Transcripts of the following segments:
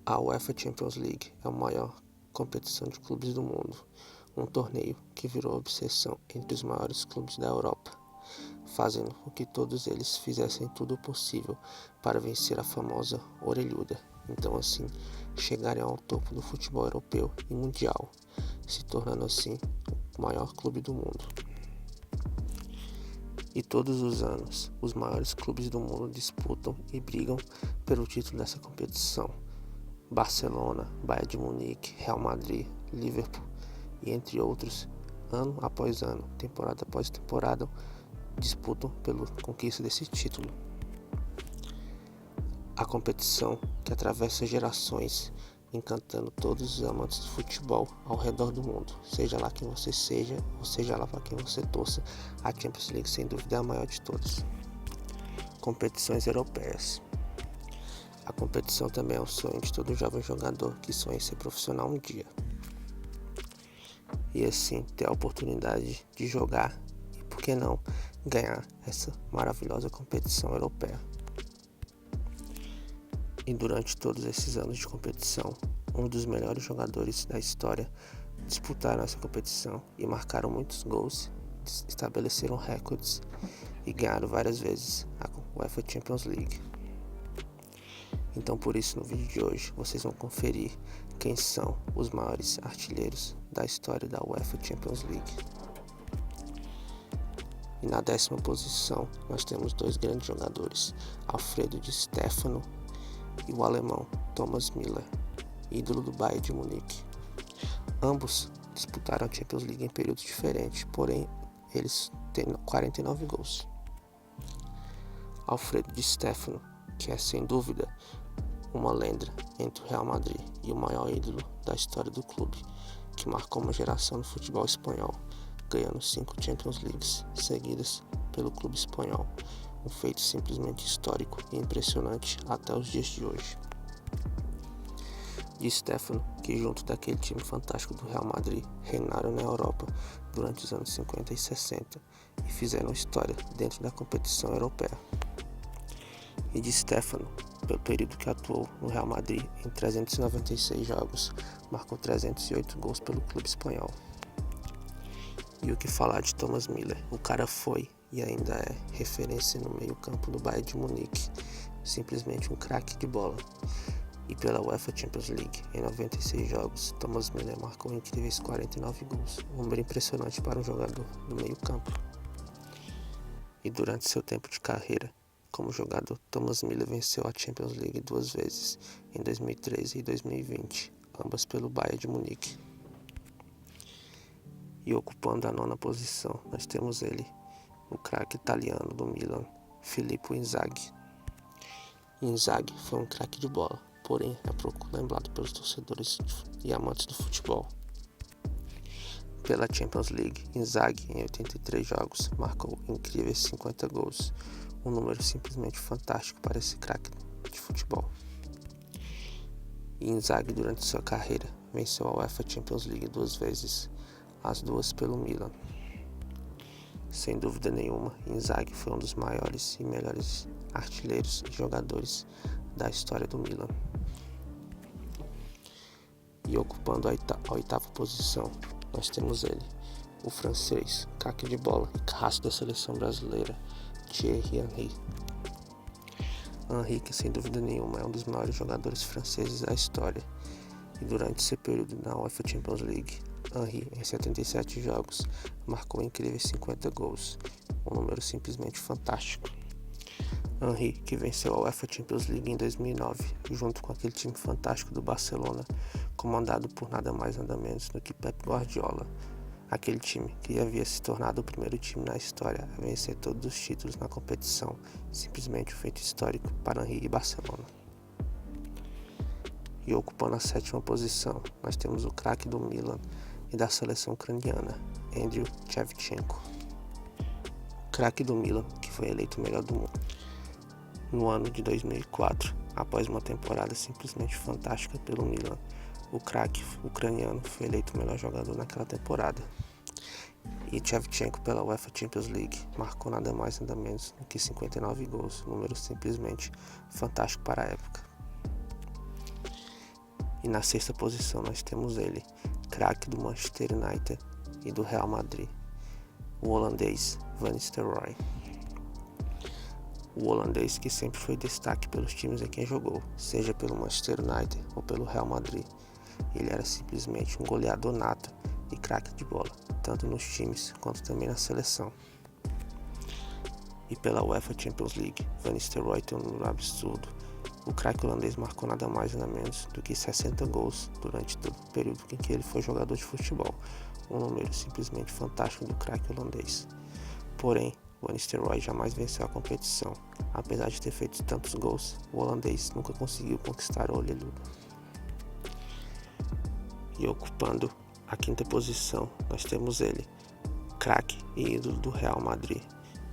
A UEFA Champions League é a maior competição de clubes do mundo, um torneio que virou obsessão entre os maiores clubes da Europa, fazendo com que todos eles fizessem tudo o possível para vencer a famosa orelhuda, então assim chegarem ao topo do futebol europeu e mundial, se tornando assim o maior clube do mundo. E todos os anos, os maiores clubes do mundo disputam e brigam pelo título dessa competição. Barcelona, Bayern de Munique, Real Madrid, Liverpool e entre outros, ano após ano, temporada após temporada, disputam pela conquista desse título. A competição que atravessa gerações, encantando todos os amantes do futebol ao redor do mundo, seja lá quem você seja, ou seja lá para quem você torça, a Champions League sem dúvida é a maior de todas. Competições europeias. A competição também é um sonho de todo jovem jogador que sonha em ser profissional um dia. E assim ter a oportunidade de jogar e, por que não, ganhar essa maravilhosa competição europeia. E durante todos esses anos de competição, um dos melhores jogadores da história disputaram essa competição e marcaram muitos gols, estabeleceram recordes e ganharam várias vezes a UEFA Champions League. Então por isso no vídeo de hoje vocês vão conferir quem são os maiores artilheiros da história da UEFA Champions League. E na 10ª posição nós temos dois grandes jogadores, Alfredo Di Stéfano e o alemão Thomas Müller, ídolo do Bayern de Munique. Ambos disputaram a Champions League em períodos diferentes, porém eles têm 49 gols. Alfredo Di Stéfano, que é sem dúvida uma lenda entre o Real Madrid e o maior ídolo da história do clube, que marcou uma geração no futebol espanhol, ganhando 5 Champions Leagues seguidas pelo clube espanhol, um feito simplesmente histórico e impressionante até os dias de hoje. Di Stéfano, que junto daquele time fantástico do Real Madrid, reinaram na Europa durante os anos 50 e 60 e fizeram história dentro da competição europeia. E Di Stéfano, pelo período que atuou no Real Madrid em 396 jogos, marcou 308 gols pelo clube espanhol. E o que falar de Thomas Müller? O cara foi e ainda é referência no meio-campo do Bayern de Munique, simplesmente um craque de bola. E pela UEFA Champions League, em 96 jogos, Thomas Müller marcou incríveis 49 gols, um número impressionante para um jogador do meio-campo. E durante seu tempo de carreira como jogador, Thomas Müller venceu a Champions League 2 vezes, em 2013 e 2020, ambas pelo Bayern de Munique. E ocupando a 9ª posição, nós temos ele, o craque italiano do Milan, Filippo Inzaghi. Inzaghi foi um craque de bola, porém é pouco lembrado pelos torcedores e amantes do futebol. Pela Champions League, Inzaghi, em 83 jogos, marcou incríveis 50 gols, um número simplesmente fantástico para esse craque de futebol. E Inzaghi, durante sua carreira, venceu a UEFA Champions League 2 vezes, as duas pelo Milan. Sem dúvida nenhuma, Inzaghi foi um dos maiores e melhores artilheiros e jogadores da história do Milan. E ocupando a 8ª posição, nós temos ele, o francês, craque de bola e carrasco da seleção brasileira, Thierry Henry. Henry, que sem dúvida nenhuma é um dos maiores jogadores franceses da história. E durante seu período na UEFA Champions League, Henry, em 77 jogos, marcou incríveis 50 gols, um número simplesmente fantástico. Henry, que venceu a UEFA Champions League em 2009, junto com aquele time fantástico do Barcelona, comandado por nada mais nada menos do que Pep Guardiola, aquele time que havia se tornado o primeiro time na história a vencer todos os títulos na competição, simplesmente um feito histórico para Henry e Barcelona. E ocupando a 7ª posição, nós temos o craque do Milan e da seleção ucraniana, Andriy Shevchenko. Craque do Milan, que foi eleito o melhor do mundo no ano de 2004, após uma temporada simplesmente fantástica pelo Milan. O craque ucraniano foi eleito o melhor jogador naquela temporada. E Shevchenko, pela UEFA Champions League, marcou nada mais nada menos do que 59 gols, número simplesmente fantástico para a época. E na sexta posição nós temos ele, craque do Manchester United e do Real Madrid, o holandês Van Nistelrooy. O holandês que sempre foi destaque pelos times em quem jogou, seja pelo Manchester United ou pelo Real Madrid. Ele era simplesmente um goleador nato e craque de bola, tanto nos times quanto também na seleção. E pela UEFA Champions League, Van Nistelrooy tem um número absurdo. O craque holandês marcou nada mais nada menos do que 60 gols durante todo o período em que ele foi jogador de futebol, um número simplesmente fantástico do craque holandês. Porém, Van Nistelrooy jamais venceu a competição. Apesar de ter feito tantos gols, o holandês nunca conseguiu conquistar o Olieludo. E ocupando a quinta posição, nós temos ele, craque e ídolo do Real Madrid,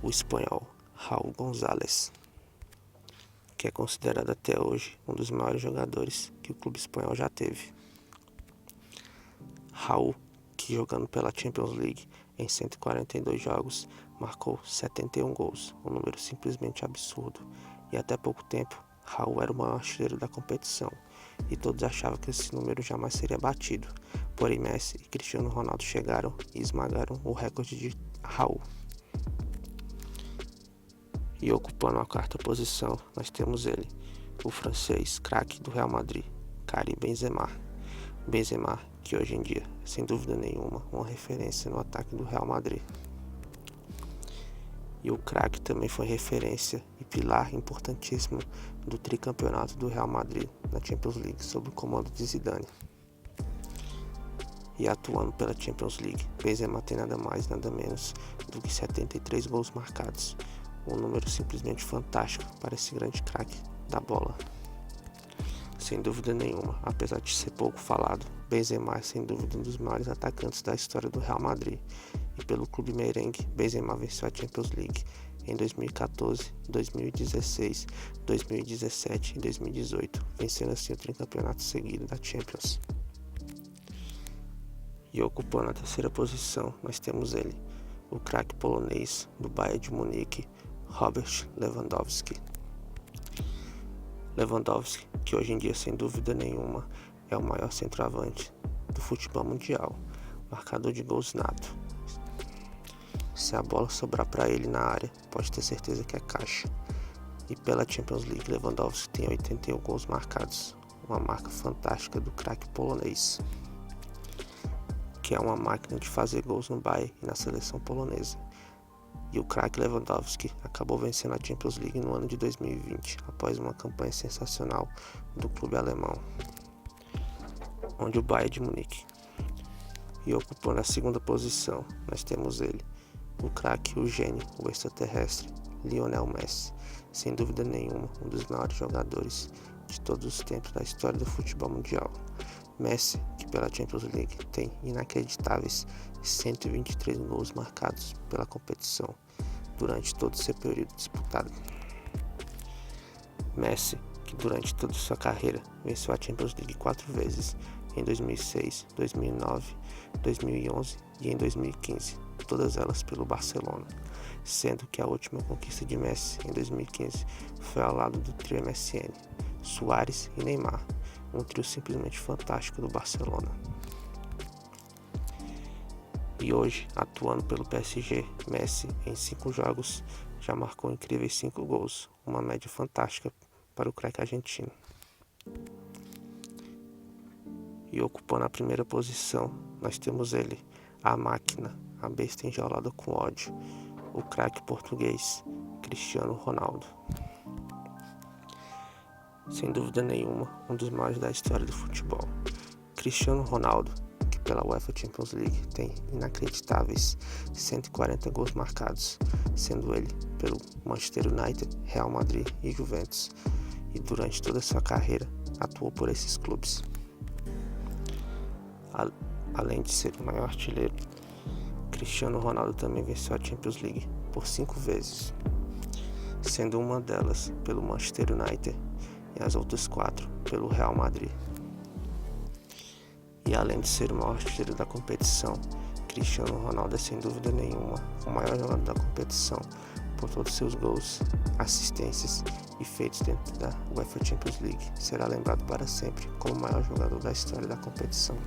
o espanhol Raúl González, que é considerado até hoje um dos maiores jogadores que o clube espanhol já teve. Raúl, que jogando pela Champions League em 142 jogos, marcou 71 gols, um número simplesmente absurdo. E até pouco tempo, Raúl era o maior artilheiro da competição, e todos achavam que esse número jamais seria batido. Porém, Messi e Cristiano Ronaldo chegaram e esmagaram o recorde de Raúl. E ocupando a quarta posição, nós temos ele, o francês craque do Real Madrid, Karim Benzema. Benzema, que hoje em dia, sem dúvida nenhuma, uma referência no ataque do Real Madrid. E o craque também foi referência e pilar importantíssimo do tricampeonato do Real Madrid na Champions League, sob o comando de Zidane. E atuando pela Champions League, Benzema tem nada mais, nada menos do que 73 gols marcados, um número simplesmente fantástico para esse grande craque da bola. Sem dúvida nenhuma, apesar de ser pouco falado, Benzema é sem dúvida um dos maiores atacantes da história do Real Madrid. E pelo clube merengue, Benzema venceu a Champions League em 2014, 2016, 2017 e 2018, vencendo assim o tricampeonato seguido da Champions. E ocupando a terceira posição, nós temos ele, o craque polonês do Bayern de Munique, Robert Lewandowski. Lewandowski, que hoje em dia, sem dúvida nenhuma, é o maior centroavante do futebol mundial, marcador de gols nato. Se a bola sobrar para ele na área, pode ter certeza que é caixa. E pela Champions League, Lewandowski tem 81 gols marcados, uma marca fantástica do craque polonês, que é uma máquina de fazer gols no Bayern e na seleção polonesa. E o craque Lewandowski acabou vencendo a Champions League no ano de 2020, após uma campanha sensacional do clube alemão, onde o Bayern de Munique. E ocupando a segunda posição, nós temos ele, o craque, o gênio, o extraterrestre, Lionel Messi, sem dúvida nenhuma, um dos maiores jogadores de todos os tempos da história do futebol mundial. Messi, que pela Champions League tem inacreditáveis 123 gols marcados pela competição durante todo o seu período disputado. Messi, que durante toda sua carreira venceu a Champions League 4 vezes, em 2006, 2009, 2011 e em 2015, todas elas pelo Barcelona, sendo que a última conquista de Messi em 2015 foi ao lado do trio MSN, Suárez e Neymar, um trio simplesmente fantástico do Barcelona. E hoje, atuando pelo PSG, Messi, em 5 jogos, já marcou incríveis 5 gols, uma média fantástica para o craque argentino. E ocupando a primeira posição, nós temos ele, a máquina, a besta enjaulada com ódio, o craque português, Cristiano Ronaldo. Sem dúvida nenhuma, um dos maiores da história do futebol. Cristiano Ronaldo, que pela UEFA Champions League tem inacreditáveis 140 gols marcados, sendo ele pelo Manchester United, Real Madrid e Juventus, e durante toda a sua carreira atuou por esses clubes. Além de ser o maior artilheiro, Cristiano Ronaldo também venceu a Champions League por 5 vezes, sendo uma delas pelo Manchester United e as outras 4 pelo Real Madrid. E além de ser o maior artilheiro da competição, Cristiano Ronaldo é sem dúvida nenhuma o maior jogador da competição por todos seus gols, assistências e feitos dentro da UEFA Champions League. Será lembrado para sempre como o maior jogador da história da competição.